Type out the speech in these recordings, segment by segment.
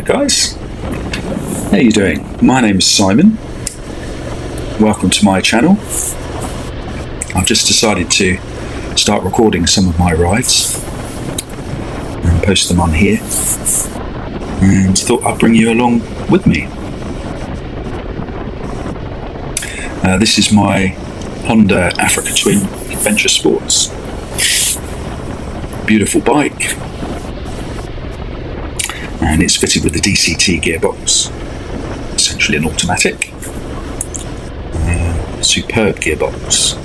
guys, how you doing? My name is Simon. Welcome to my channel. I've just decided to start recording some of my rides and post them on here, and thought I'd bring you along with me. This is my Honda Africa Twin Adventure Sports. Beautiful bike, and it's fitted with the DCT gearbox, essentially an automatic. Superb gearbox,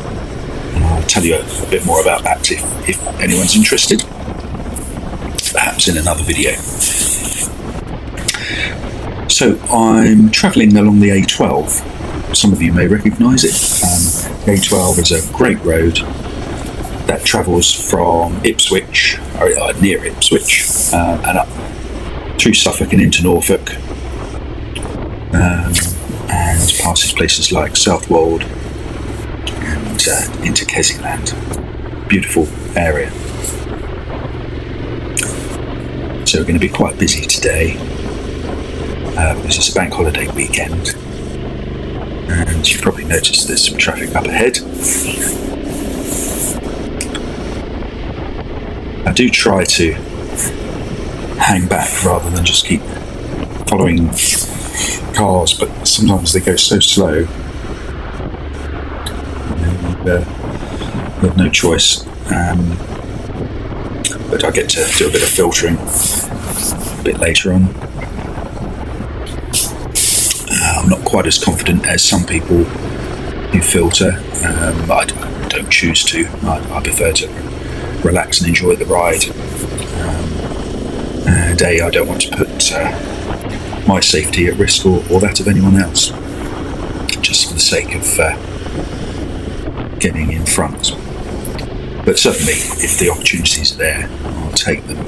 and I'll tell you a bit more about that if anyone's interested, perhaps in another video. So I'm travelling along the A12. Some of you may recognise it. The A12 is a great road that travels from Ipswich, or near Ipswich, and up through Suffolk and into Norfolk, and passes places like Southwold and into Kessyland. Beautiful area. So we're going to be quite busy today because it's a bank holiday weekend, and you've probably noticed there's some traffic up ahead. I do try to hang back rather than just keep following cars, but sometimes they go so slow and you have no choice. But I get to do a bit of filtering a bit later on. I'm not quite as confident as some people who filter, but I don't choose to. I prefer to relax and enjoy the ride. And I don't want to put my safety at risk or that of anyone else, just for the sake of getting in front. But certainly, if the opportunities are there, I'll take them.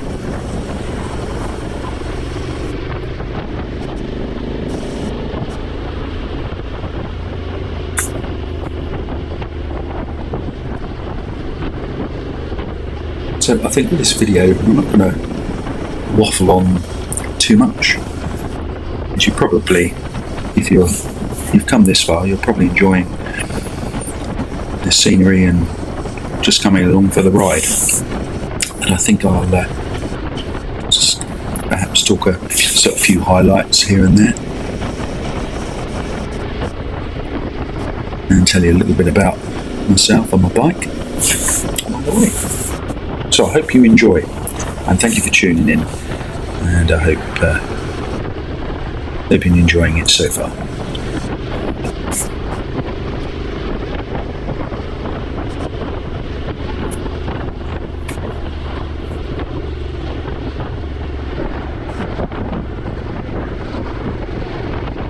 So I think with this video, I'm not going to waffle on too much. As you probably, if you've come this far, you're probably enjoying the scenery and just coming along for the ride. And I think I'll just perhaps talk a few highlights here and there, and tell you a little bit about myself on my bike along the way. So I hope you enjoy, and thank you for tuning in, and I hope you've been enjoying it so far.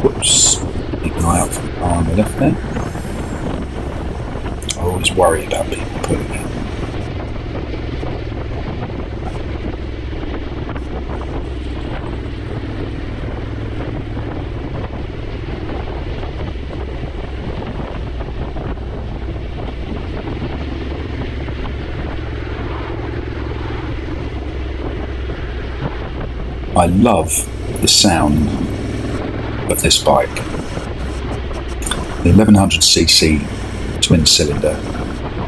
Whoops, keep an eye out for the car on the left there. I always worry about people pulling out. I love the sound of this bike. The 1100cc twin cylinder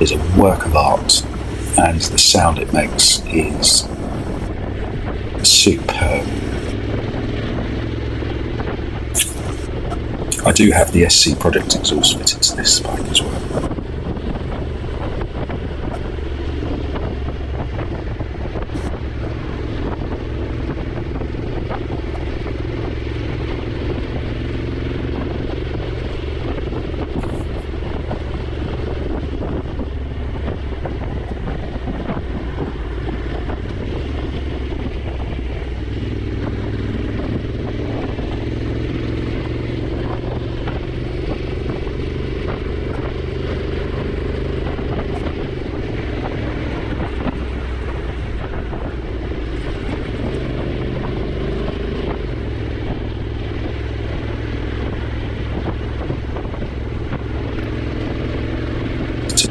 is a work of art, and the sound it makes is superb. I do have the SC Project exhaust fitted to this bike as well.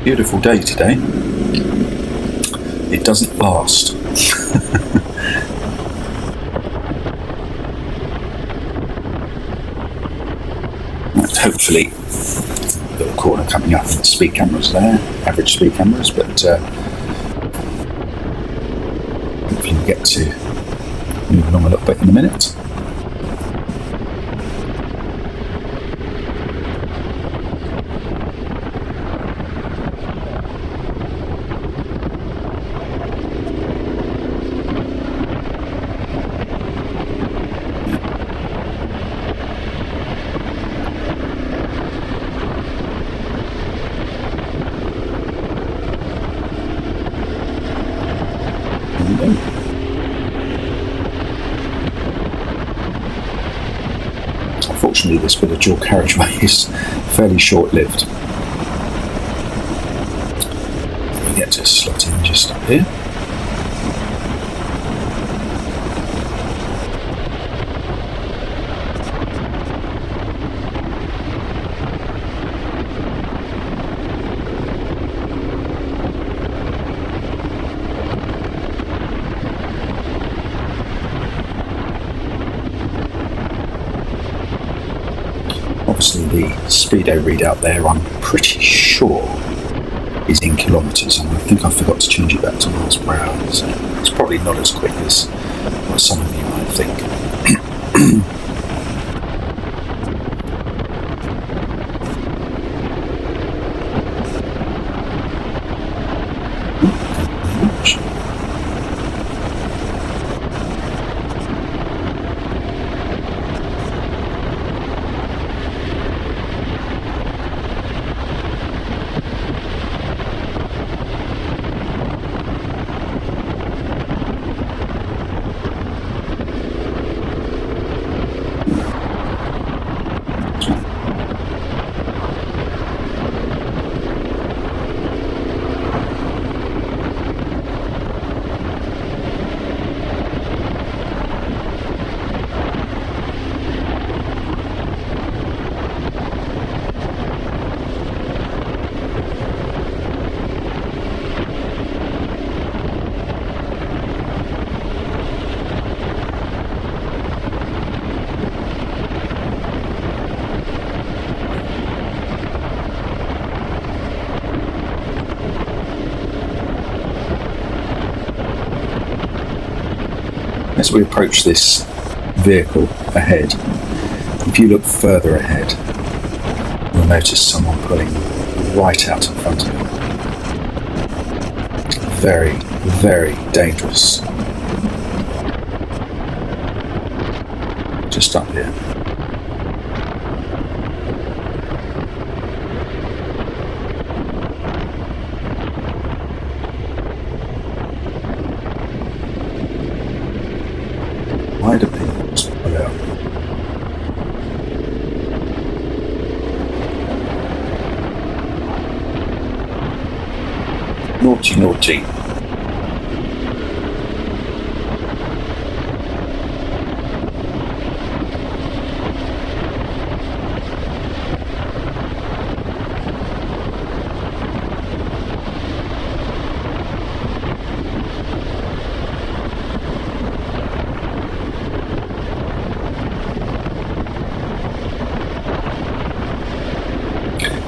Beautiful day today. It doesn't last. hopefully, little corner coming up, speed cameras there, average speed cameras, but hopefully we get to move along a little bit in a minute. Unfortunately, this bit of dual carriageway is fairly short-lived. We get to slot in just up here. Obviously the speedo readout there, I'm pretty sure, is in kilometres, and I think I forgot to change it back to miles per hour, so it's probably not as quick as what some of you might think. As we approach this vehicle ahead, if you look further ahead, you'll notice someone pulling right out in front of you. Very, very dangerous. Just up here. Why do people just pull out? Naughty, naughty.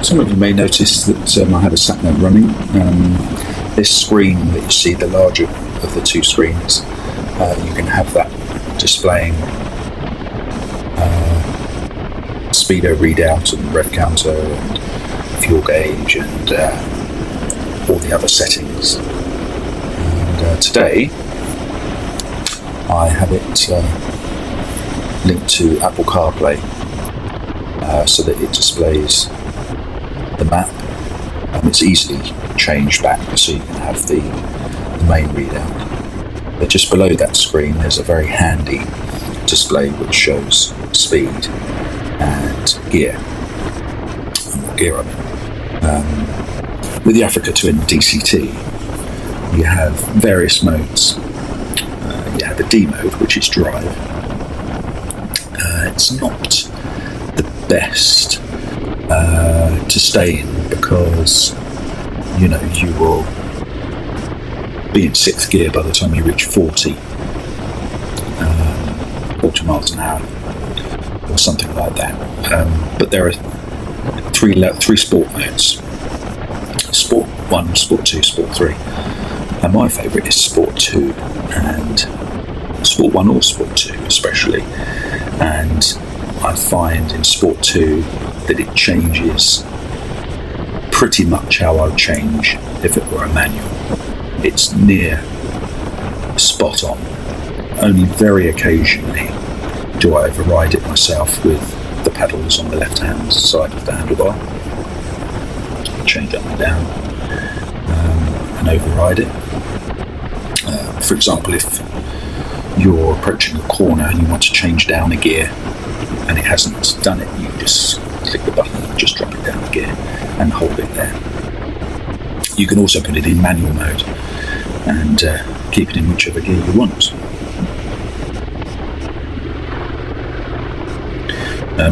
Some of you may notice that I have a sat-nav running. This screen that you see, the larger of the two screens, you can have that displaying speedo readout and rev counter and fuel gauge and all the other settings. And today I have it linked to Apple CarPlay so that it displays the map, and it's easily changed back so you can have the main readout. But just below that screen there's a very handy display which shows speed and gear, and what gear I'm in. With the Africa Twin DCT you have various modes. You have a D mode, which is drive. It's not the best to stay in because you will be in sixth gear by the time you reach 40 miles an hour or something like that. But there are three sport modes: Sport 1, Sport 2, Sport 3. And my favourite is Sport 2, and Sport 1 or Sport 2 especially. And I find in Sport 2 that it changes pretty much how I would change if it were a manual. It's near spot on. Only very occasionally do I override it myself with the pedals on the left hand side of the handlebar. Change up and down and override it. For example, if you're approaching a corner and you want to change down a gear and it hasn't done it, you just click the button and just drop it down a gear and hold it there. You can also put it in manual mode and keep it in whichever gear you want.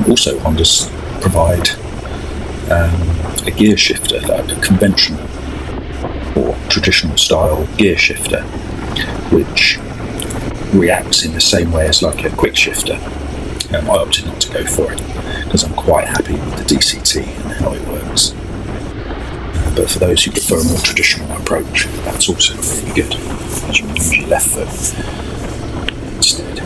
Also, Hondas provide a gear shifter, like a conventional or traditional style gear shifter, which reacts in the same way as like a quick shifter. I opted not to go for it because I'm quite happy with the DCT and how it works. But for those who prefer a more traditional approach, that's also really good, because you can use your left foot instead.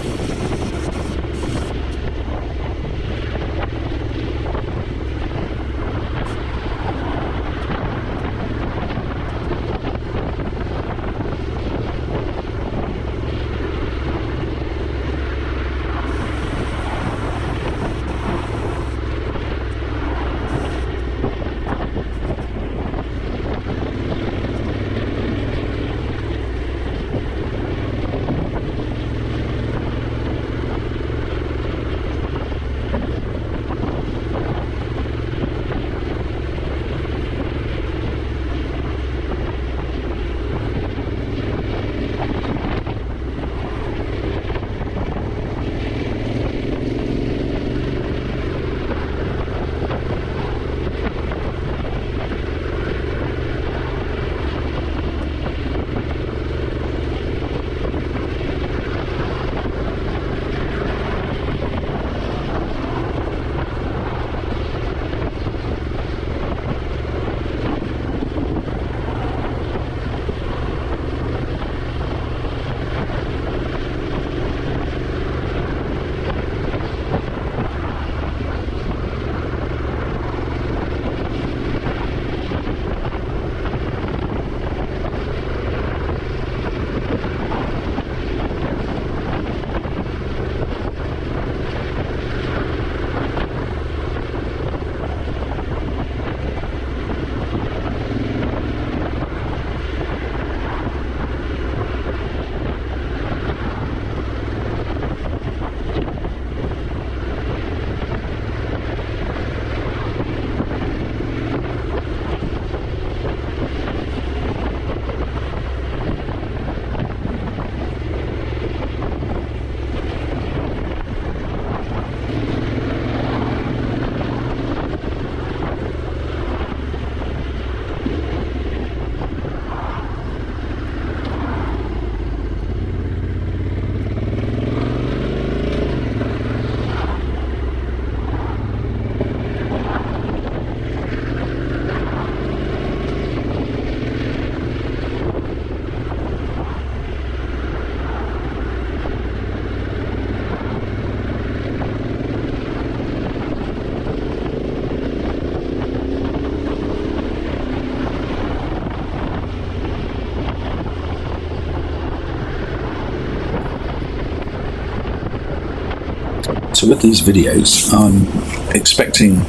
So with these videos, I'm expecting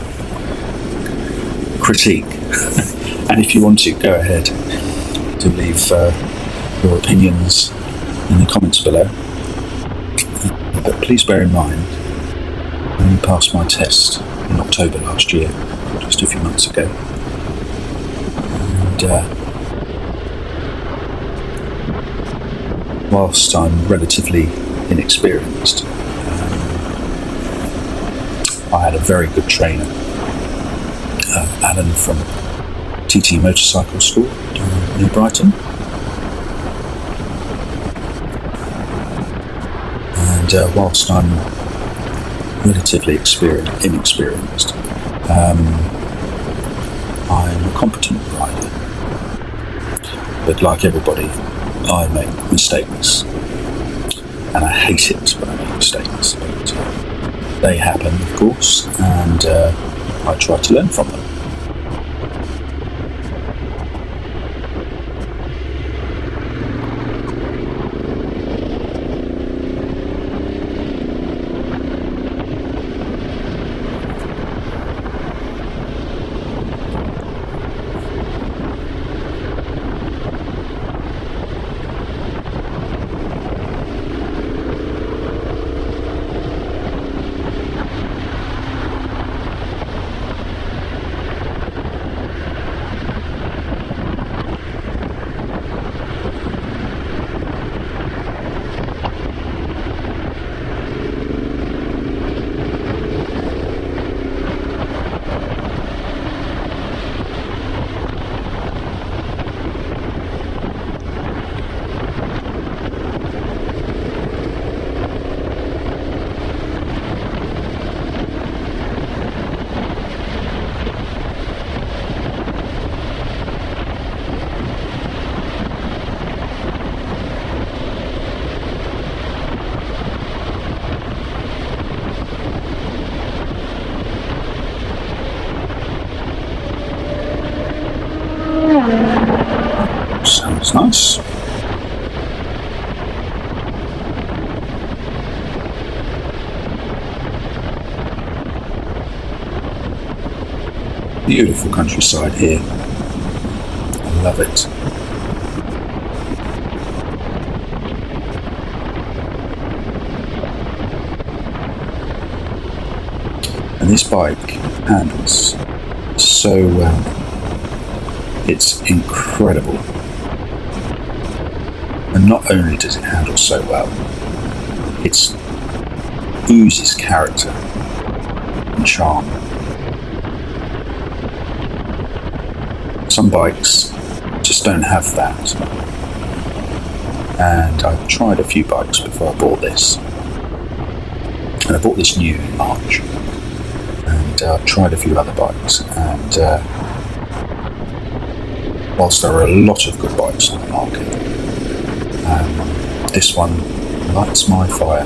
critique, and if you want to, go ahead to leave your opinions in the comments below. But please bear in mind, I only passed my test in October last year, just a few months ago, and whilst I'm relatively inexperienced, I had a very good trainer, Alan from TT Motorcycle School near Brighton, and whilst I'm relatively inexperienced, I'm a competent rider, but like everybody, I make mistakes, and I hate it when I make mistakes, but they happen, of course, and I try to learn from them. Sounds nice. Beautiful countryside here. I love it. And this bike handles so well. It's incredible. And not only does it handle so well, it oozes character and charm. Some bikes just don't have that. And I've tried a few bikes before I bought this. And I bought this new in March. And I've tried a few other bikes. And whilst there are a lot of good bikes on the market, this one lights my fire.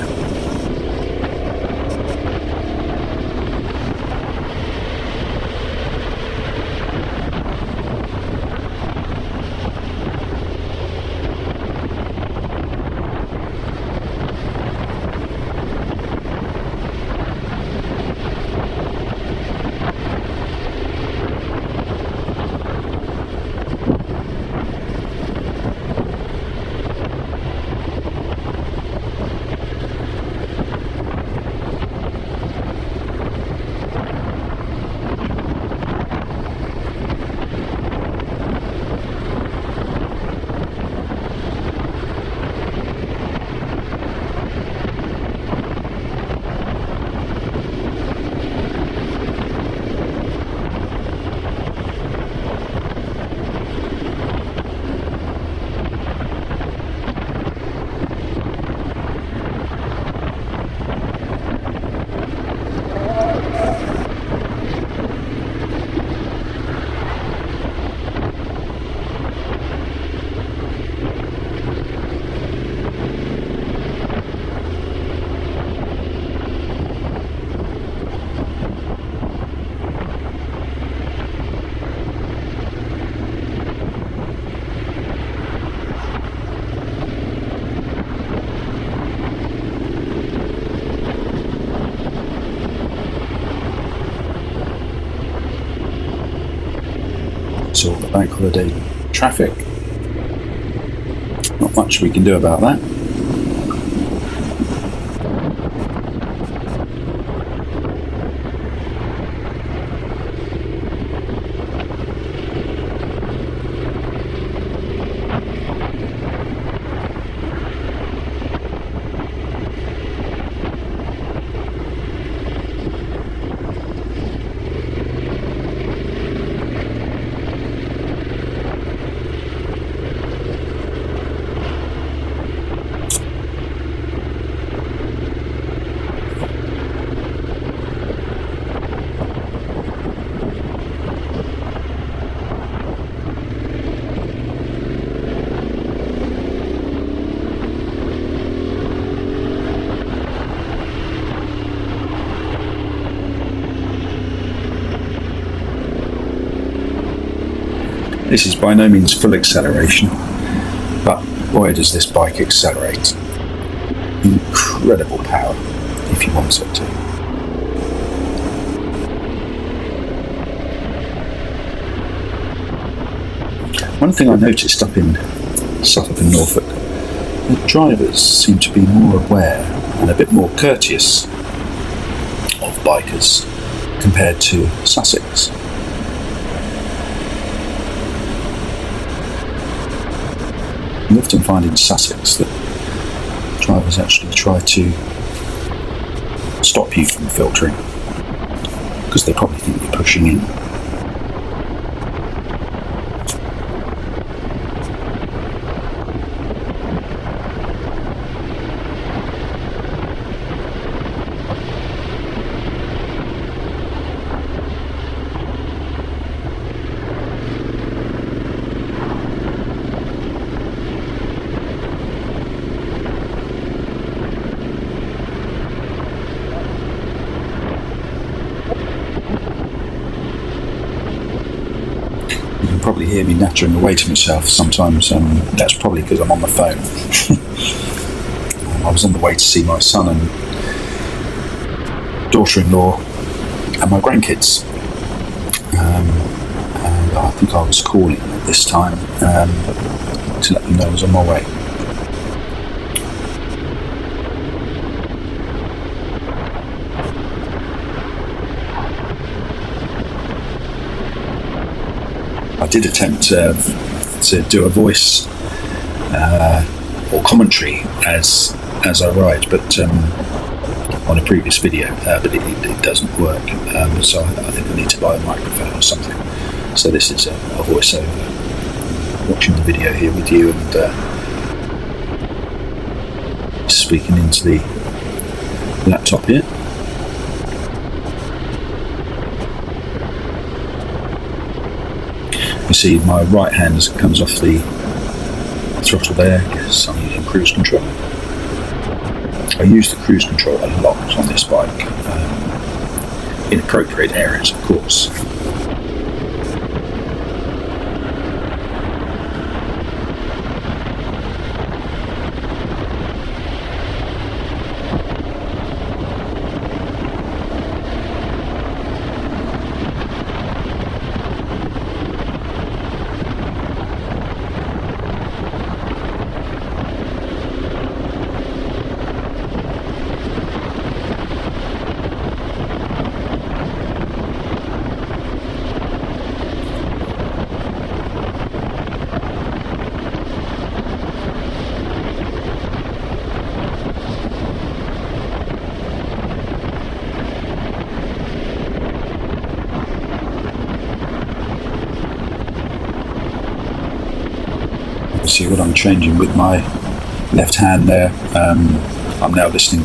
All the bank holiday traffic. Not much we can do about that. This is by no means full acceleration, but boy does this bike accelerate. Incredible power if you want it to. One thing I noticed up in Suffolk and Norfolk, the drivers seem to be more aware and a bit more courteous of bikers compared to Sussex. You often find in Sussex that drivers actually try to stop you from filtering because they probably think you're pushing in. Probably hear me nattering away to myself sometimes, and that's probably because I'm on the phone. I was on the way to see my son and daughter-in-law and my grandkids, and I think I was calling at this time to let them know I was on my way. I did attempt to do a voice or commentary as I ride, but on a previous video, but it doesn't work. So I think I need to buy a microphone or something. So this is a voiceover. Watching the video here with you and speaking into the laptop here. You see my right hand comes off the throttle there because I'm using cruise control. I use the cruise control a lot on this bike, in appropriate areas of course. See what I'm changing with my left hand there. I'm now listening,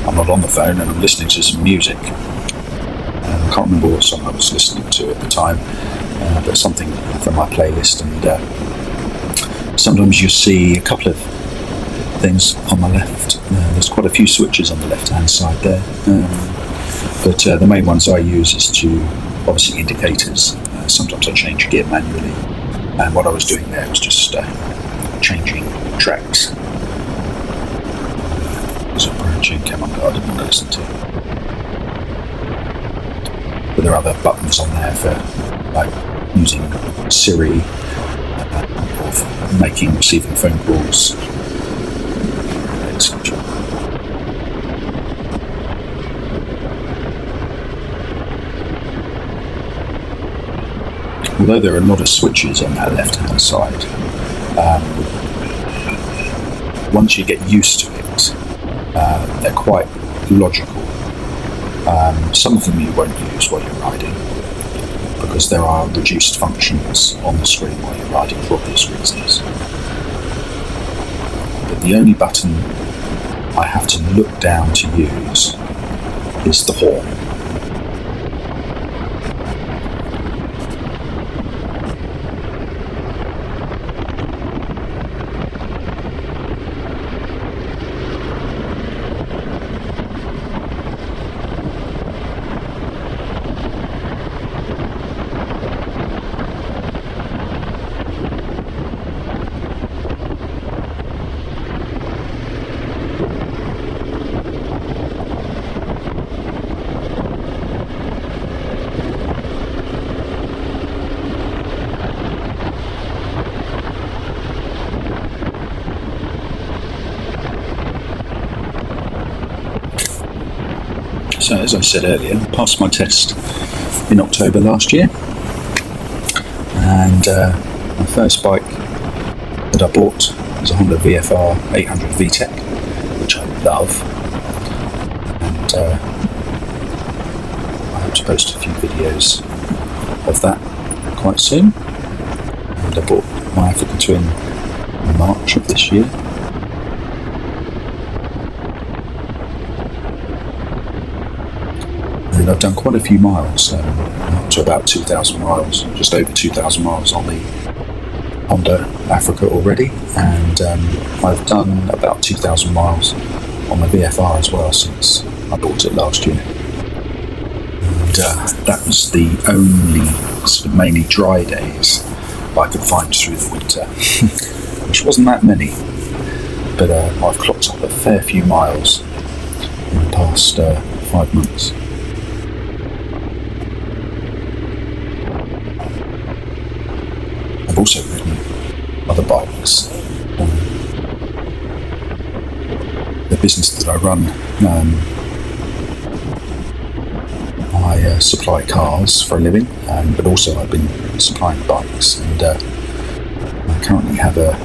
I'm not on the phone and I'm listening to some music. I can't remember what song I was listening to at the time, but something from my playlist, and sometimes you see a couple of things on the left. There's quite a few switches on the left hand side there, but the main ones I use is to obviously indicators. Sometimes I change gear manually. And what I was doing there was just changing tracks. There's a branching came up that I didn't want to listen to. But there are other buttons on there for like using Siri, or for making, receiving phone calls, etc. Although there are a lot of switches on that left-hand side, once you get used to it, they're quite logical. Some of them you won't use while you're riding, because there are reduced functions on the screen while you're riding for obvious reasons. But the only button I have to look down to use is the horn. So as I said earlier, I passed my test in October last year, and my first bike that I bought was a Honda VFR 800 VTEC, which I love, and I hope to post a few videos of that quite soon. And I bought my Africa Twin in March of this year. And I've done quite a few miles, up to about 2,000 miles, just over 2,000 miles on the Honda Africa already, and I've done about 2,000 miles on the VFR as well since I bought it last year. And that was the only sort of mainly dry days I could find through the winter, which wasn't that many, but I've clocked up a fair few miles in the past 5 months. I've also ridden other bikes. The business that I run, I supply cars for a living, but also I've been supplying bikes, and I currently have a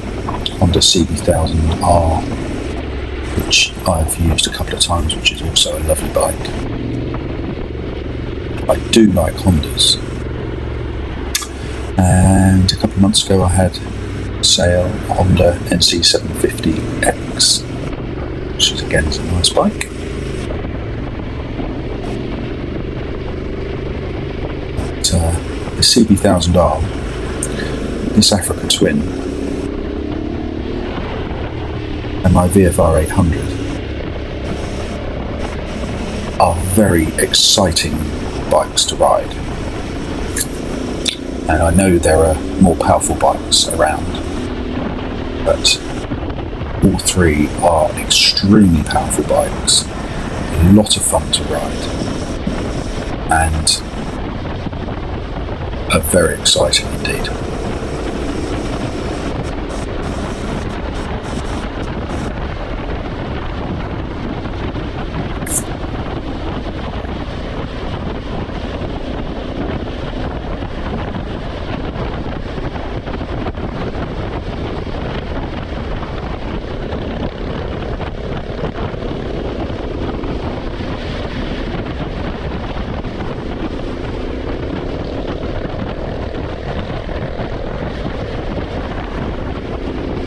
Honda CB1000R, which I've used a couple of times, which is also a lovely bike. I do like Hondas. And a couple of months ago I had sale a Honda NC750X, which is again a nice bike. But the CB1000R, this Africa Twin, and my VFR 800 are very exciting bikes to ride. And I know there are more powerful bikes around, but all three are extremely powerful bikes, a lot of fun to ride, and are very exciting indeed.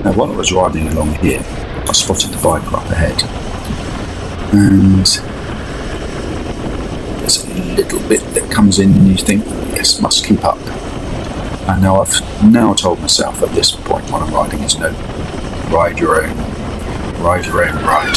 Now, while I was riding along here, I spotted the bike up ahead, and there's a little bit that comes in and you think, yes, must keep up. And now I've told myself at this point when I'm riding is no, ride your own ride.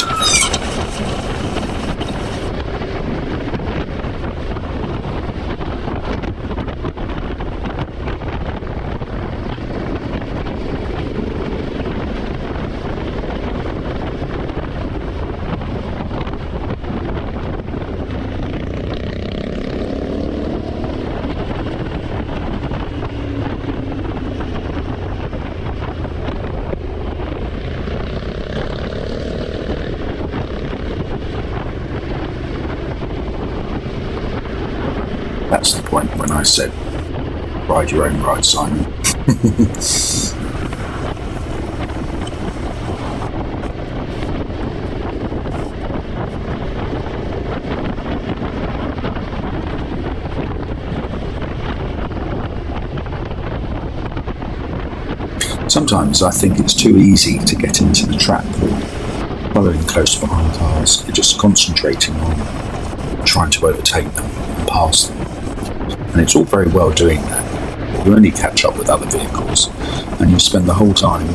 That's the point when I said, ride your own ride, Simon. Sometimes I think it's too easy to get into the trap of following close behind cars. You're just concentrating on trying to overtake them and pass them. And it's all very well doing that. You only catch up with other vehicles, and you spend the whole time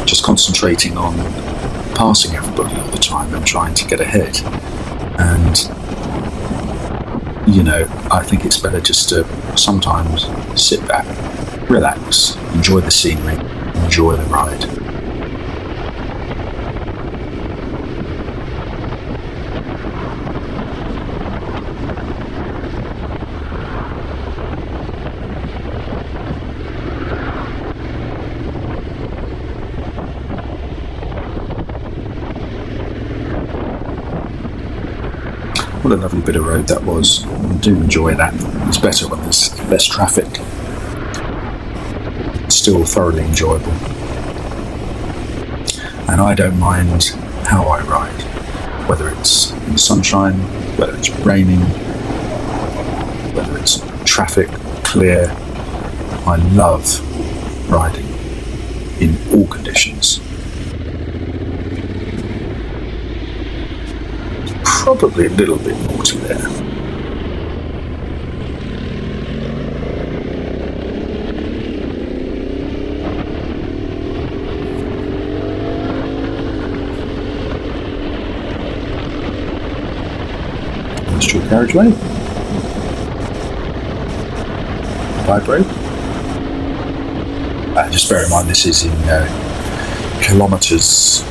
just concentrating on passing everybody all the time and trying to get ahead. And, you know, I think it's better just to sometimes sit back, relax, enjoy the scenery, enjoy the ride. What a lovely bit of road that was. I do enjoy that. It's better when there's less traffic. It's still thoroughly enjoyable. And I don't mind how I ride, whether it's in the sunshine, whether it's raining, whether it's traffic, clear. I love riding in all conditions. Probably a little bit naughty there. Industrial carriageway. Vibrate. Just bear in mind this is in kilometres.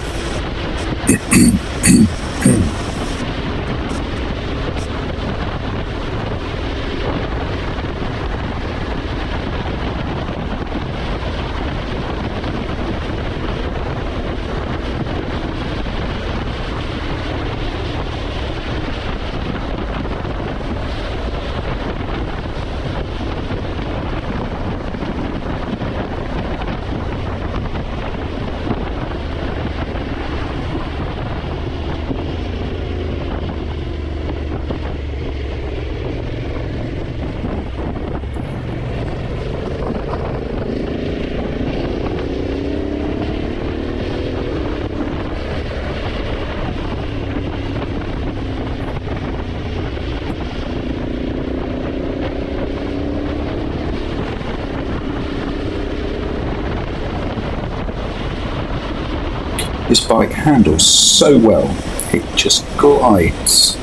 This bike handles so well, it just glides.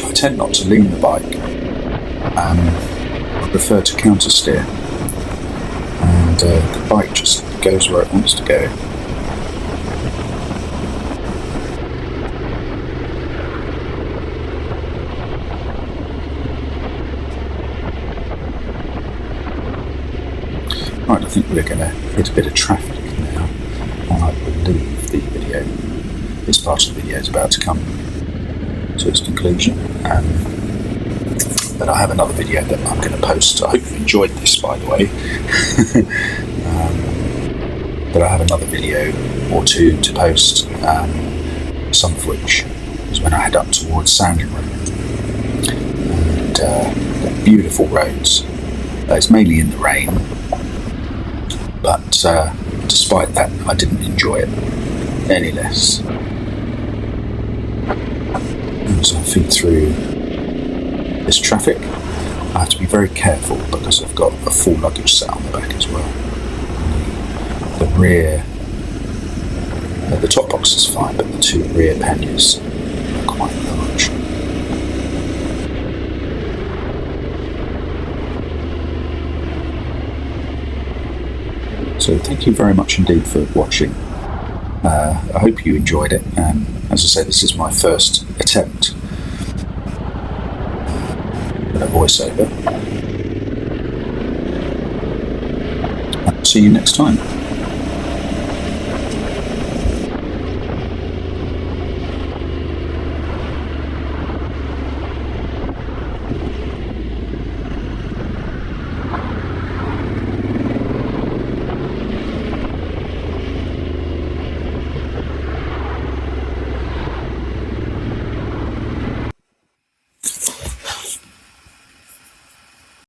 I tend not to lean the bike. I prefer to counter steer, and the bike just goes where it wants to go. Right, I think we're going to hit a bit of traffic now, and I believe this part of the video is about to come to its conclusion. But I have another video that I'm going to post. I hope you enjoyed this, by the way. But I have another video or two to post, some of which is when I head up towards Sandringham. And beautiful roads. It's mainly in the rain, but despite that, I didn't enjoy it any less. As I feed through this traffic, I have to be very careful because I've got a full luggage set on the back as well. The rear, the top box is fine, but the two rear panniers are quite large. So thank you very much indeed for watching. I hope you enjoyed it. As I say, this is my first attempt a voiceover. I'll see you next time.